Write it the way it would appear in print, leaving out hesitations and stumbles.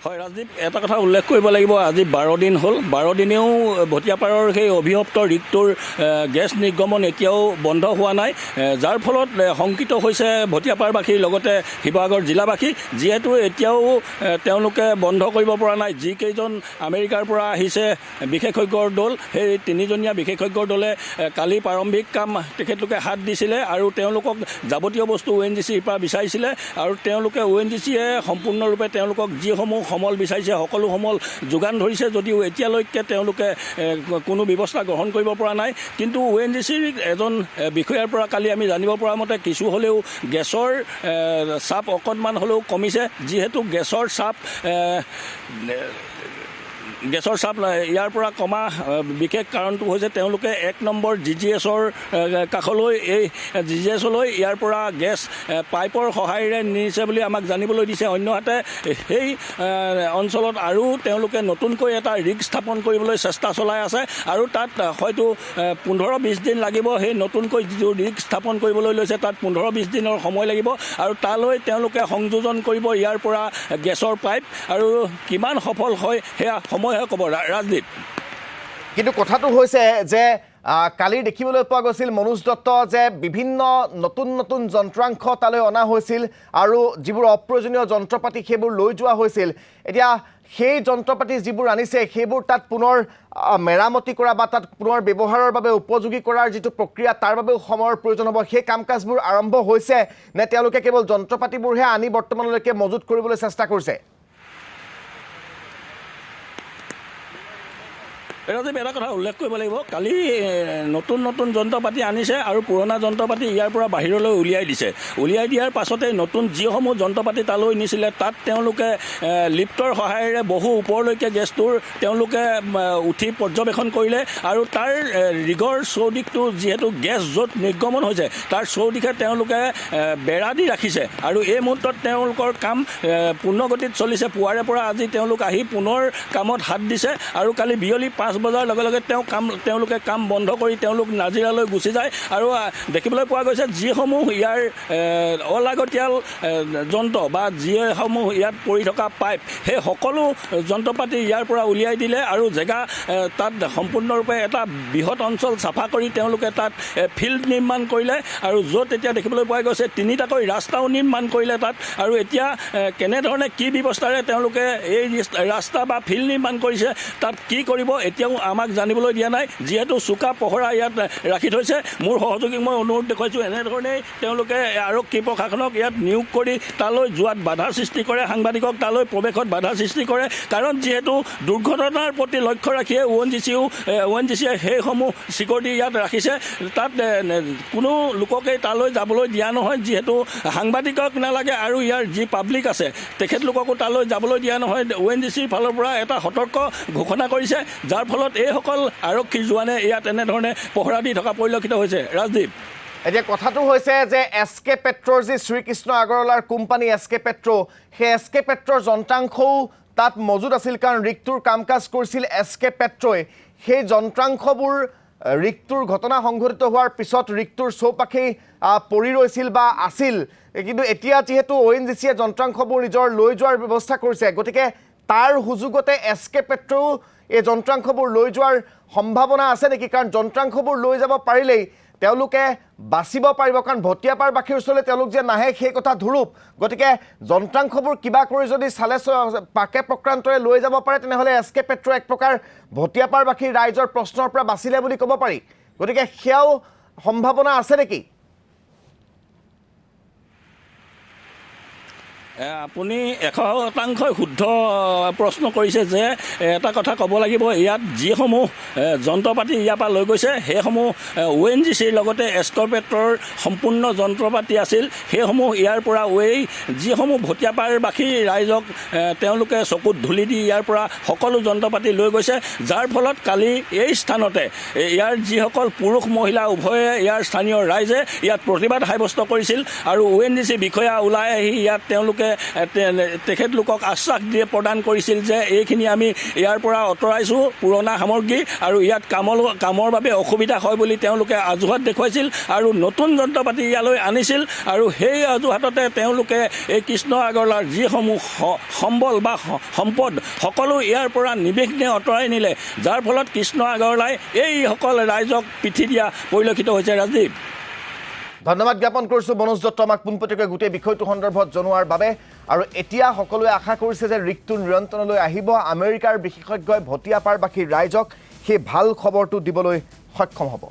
হয় ৰাজদীপ, এটা কথা উল্লেখ কৰিব লাগিব, আজি 12 দিন হ'ল। 12 দিনেও ভটিয়াপাৰৰ সেই অভিশপ্ত ৰিগটোৰ গেছ নিৰ্গমন এতিয়াও বন্ধ হোৱা নাই, যাৰ ফলত শংকিত হৈছে ভটিয়াপাৰবাসীৰ লগতে শিৱসাগৰ জিলাবাসী, যিহেতু এতিয়াও তেওঁলোকে বন্ধ কৰিব পৰা নাই। যিকেইজন আমেৰিকাৰ পৰা আহিছে বিশেষজ্ঞৰ দল, সেই 3জনীয়া বিশেষজ্ঞৰ দলে কালি প্ৰাৰম্ভিক কাম তেখেতলোকে হাত দিছিলে আৰু তেওঁলোকক যাৱতীয় বস্তু ONGCৰ পৰা বিচাৰিছিলে আৰু তেওঁলোকে ONGCয়ে সম্পূৰ্ণৰূপে তেওঁলোকক যিসমূহ সমল বিচাৰিছে সকলো সমল যোগান ধৰিছে, যদিও এতিয়ালৈকে তেওঁলোকে কোনো ব্যৱস্থা গ্ৰহণ কৰিব পৰা নাই। কিন্তু ONGCৰ এজন বিষয়াৰ পৰা কালি আমি জানিব পৰা মতে কিছু হ'লেও গেছৰ চাপ অকণমান হ'লেও কমিছে, যিহেতু গেছৰ চাপ ইয়াৰ পৰা কমা বিশেষ কাৰণটো হৈছে তেওঁলোকে 1 নম্বৰ GGSৰ কাষলৈ এই GGSলৈ ইয়াৰ পৰা গেছ পাইপৰ সহায়েৰে নিছে বুলি আমাক জানিবলৈ দিছে। অন্যহাতে সেই অঞ্চলত আৰু তেওঁলোকে নতুনকৈ এটা ৰিগ স্থাপন কৰিবলৈ চেষ্টা চলাই আছে আৰু তাত হয়তো 15-20 দিন লাগিব। সেই নতুনকৈ যিটো ৰিগ স্থাপন কৰিবলৈ লৈছে তাত 15-20 দিনৰ সময় লাগিব আৰু তালৈ তেওঁলোকে সংযোজন কৰিব ইয়াৰ পৰা গেছৰ পাইপ, আৰু কিমান সফল হয় সেয়া সময়হে ক'ব। ৰাজদীপ, কিন্তু কথাটো হৈছে যে কালি দেখিবলৈ পোৱা গৈছিল মনোজ দত্ত যে বিভিন্ন নতুন নতুন যন্ত্ৰাংশ তালৈ অনা হৈছিল আৰু যিবোৰ অপ্ৰয়োজনীয় যন্ত্ৰপাতি সেইবোৰ লৈ যোৱা হৈছিল। এতিয়া সেই যন্ত্ৰপাতি যিবোৰ আনিছে সেইবোৰ তাত পুনৰ মেৰামতি কৰা বা তাত পুনৰ ব্যৱহাৰৰ বাবে উপযোগী কৰাৰ যিটো প্ৰক্ৰিয়া তাৰ বাবেও সময়ৰ প্ৰয়োজন হ'ব। সেই কাম কাজবোৰ আৰম্ভ হৈছে নে তেওঁলোকে কেৱল যন্ত্ৰপাতিবোৰহে আনি বৰ্তমানলৈকে মজুত কৰিবলৈ চেষ্টা কৰিছে? ৰাজীৱ, এটা কথা উল্লেখ কৰিব লাগিব, কালি নতুন নতুন যন্ত্ৰপাতি আনিছে আৰু পুৰণা যন্ত্ৰপাতি ইয়াৰ পৰা বাহিৰলৈ উলিয়াই দিছে। উলিয়াই দিয়াৰ পাছতে নতুন যিসমূহ যন্ত্ৰপাতি তালৈ নিছিলে তাত তেওঁলোকে লিফ্টৰ সহায়েৰে বহু ওপৰলৈকে গেছটোৰ তেওঁলোকে উঠি পৰ্যবেক্ষণ কৰিলে আৰু তাৰ ৰিগৰ চৌদিশটো যিহেতু গেছ য'ত নিৰ্গমন হৈছে তাৰ চৌদিশে তেওঁলোকে বেৰা দি ৰাখিছে আৰু এই মুহূৰ্তত তেওঁলোকৰ কাম পূৰ্ণগতিত চলিছে। পুৱাৰে পৰা আজি তেওঁলোক আহি পুনৰ কামত হাত দিছে আৰু কালি বিয়লি 5 বজাৰ লগে লগে তেওঁলোকে কাম বন্ধ কৰি তেওঁলোক নাজিৰালৈ গুচি যায়। আৰু দেখিবলৈ পোৱা গৈছে যিসমূহ ইয়াৰ অলাগতিয়াল যন্ত্ৰ বা যিসমূহ ইয়াত পৰি থকা পাইপ, সেই সকলো যন্ত্ৰপাতি ইয়াৰ পৰা উলিয়াই দিলে আৰু জেগা তাত সম্পূৰ্ণৰূপে এটা বৃহৎ অঞ্চল চাফা কৰি তেওঁলোকে তাত ফিল্ড নিৰ্মাণ কৰিলে আৰু য'ত এতিয়া দেখিবলৈ পোৱা গৈছে 3টাকৈ ৰাস্তাও নিৰ্মাণ কৰিলে তাত। আৰু এতিয়া কেনেধৰণে কি ব্যৱস্থাৰে তেওঁলোকে এই ৰাস্তা বা ফিল্ড নিৰ্মাণ কৰিছে তাত কি কৰিব এতিয়াও আমাক জানিবলৈ দিয়া নাই, যিহেতু চোকা পহৰা ইয়াত ৰাখি থৈছে। মোৰ সহযোগীক মই অনুৰোধ দেখুৱাইছোঁ, এনেধৰণেই তেওঁলোকে আৰক্ষী প্ৰশাসনক ইয়াত নিয়োগ কৰি তালৈ যোৱাত বাধা সৃষ্টি কৰে, সাংবাদিকক তালৈ প্ৰৱেশত বাধা সৃষ্টি কৰে। কাৰণ যিহেতু দুৰ্ঘটনাৰ প্ৰতি লক্ষ্য ৰাখিয়ে ONGCয়ে সেইসমূহ চিকিউৰিটি ইয়াত ৰাখিছে, তাত কোনো লোককেই তালৈ যাবলৈ দিয়া নহয়। যিহেতু সাংবাদিকক নালাগে আৰু ইয়াৰ যি পাব্লিক আছে তেখেতলোককো তালৈ যাবলৈ দিয়া নহয়। ONGCৰ ফালৰ পৰা এটা সতৰ্ক ঘোষণা কৰিছে, যাৰ ফলত এইসকল আৰক্ষীৰ জোৱানে ইয়াত এনেধৰণে পহৰা দি থকা পৰিলক্ষিত হৈছে। ৰাজদীপ, এতিয়া কথাটো হৈছে যে SK পেট্ৰৰ যি শ্ৰীকৃষ্ণ আগৰৱালাৰ কোম্পানী SK পেট্ৰ, সেই SK পেট্ৰৰ যন্ত্ৰাংশও তাত মজুত আছিল, কাৰণ ৰিগটোৰ কাম কাজ কৰিছিল SK পেট্ৰই। সেই যন্ত্ৰাংশবোৰ ৰিগটোৰ ঘটনা সংঘটিত হোৱাৰ পিছত ৰিগটোৰ চৌপাশেই পৰি ৰৈছিল বা আছিল, কিন্তু এতিয়া যিহেতু ONGCয়ে যন্ত্ৰাংশবোৰ নিজৰ লৈ যোৱাৰ ব্যৱস্থা কৰিছে, গতিকে তাৰ সুযোগতে SK পেট্ৰও এই যন্ত্ৰাংশবোৰ লৈ যোৱাৰ সম্ভাৱনা আছে নেকি? কাৰণ যন্ত্ৰাংশবোৰ লৈ যাব পাৰিলেই তেওঁলোকে বাচিব পাৰিব, কাৰণ ভটিয়াপাৰবাসীৰ ওচৰলৈ তেওঁলোক যে নাহে সেই কথা ধুৰুপ। গতিকে যন্ত্ৰাংশবোৰ কিবা কৰি যদি পাকে প্ৰক্ৰান্তৰে লৈ যাব পাৰে তেনেহ'লে SK পেট্ৰ এক প্ৰকাৰ ভটিয়াপাৰবাসীৰ ৰাইজৰ প্ৰশ্নৰ পৰা বাচিলে বুলি ক'ব পাৰি। গতিকে সেয়াও সম্ভাৱনা আছে নেকি? আপুনি 100% শুদ্ধ প্ৰশ্ন কৰিছে যে এটা কথা ক'ব লাগিব, ইয়াত যিসমূহ যন্ত্ৰপাতি ইয়াৰ পৰা লৈ গৈছে সেইসমূহ ONGCৰ লগতে SK পেট্ৰৰ সম্পূৰ্ণ যন্ত্ৰপাতি আছিল। সেইসমূহ ইয়াৰ পৰা যিসমূহ ভটিয়াপাৰবাসী ৰাইজক তেওঁলোকে চকুত ধূলি দি ইয়াৰ পৰা সকলো যন্ত্ৰপাতি লৈ গৈছে, যাৰ ফলত কালি এই স্থানতে ইয়াৰ যিসকল পুৰুষ মহিলা উভয়ে ইয়াৰ স্থানীয় ৰাইজে ইয়াত প্ৰতিবাদ সাব্যস্ত কৰিছিল আৰু ONGC বিষয়া ওলাই আহি ইয়াত তেওঁলোকে তেখেতলোকক আশ্বাস দিয়ে প্ৰদান কৰিছিল যে এইখিনি আমি ইয়াৰ পৰা আঁতৰাইছোঁ পুৰণা সামগ্ৰী আৰু ইয়াত কামৰ বাবে অসুবিধা হয় বুলি তেওঁলোকে অজুহাত দেখুৱাইছিল আৰু নতুন যন্ত্ৰ পাতি ইয়ালৈ আনিছিল আৰু সেই অজুহাততে তেওঁলোকে এই কৃষ্ণ আগৰৱালাৰ যিসমূহ সম্বল বা সম্পদ সকলো ইয়াৰ পৰা নিৰ্বিঘ্নে আঁতৰাই নিলে যাৰ ফলত কৃষ্ণ আগৰৱালাই এইসকল ৰাইজক পিঠি দিয়া পৰিলক্ষিত হৈছে। ৰাজীৱ, ধন্যবাদ জ্ঞাপন কৰিছোঁ মনোজ দত্ত আমাক পোনপটীয়াকৈ গোটেই বিষয়টো সন্দৰ্ভত জনোৱাৰ বাবে। আৰু এতিয়া সকলোৱে আশা কৰিছে যে ঋকটো নিয়ন্ত্ৰণলৈ আহিব। আমেৰিকাৰ বিশেষজ্ঞই ভটিয়াপাৰবাসী ৰাইজক সেই ভাল খবৰটো দিবলৈ সক্ষম হ'ব।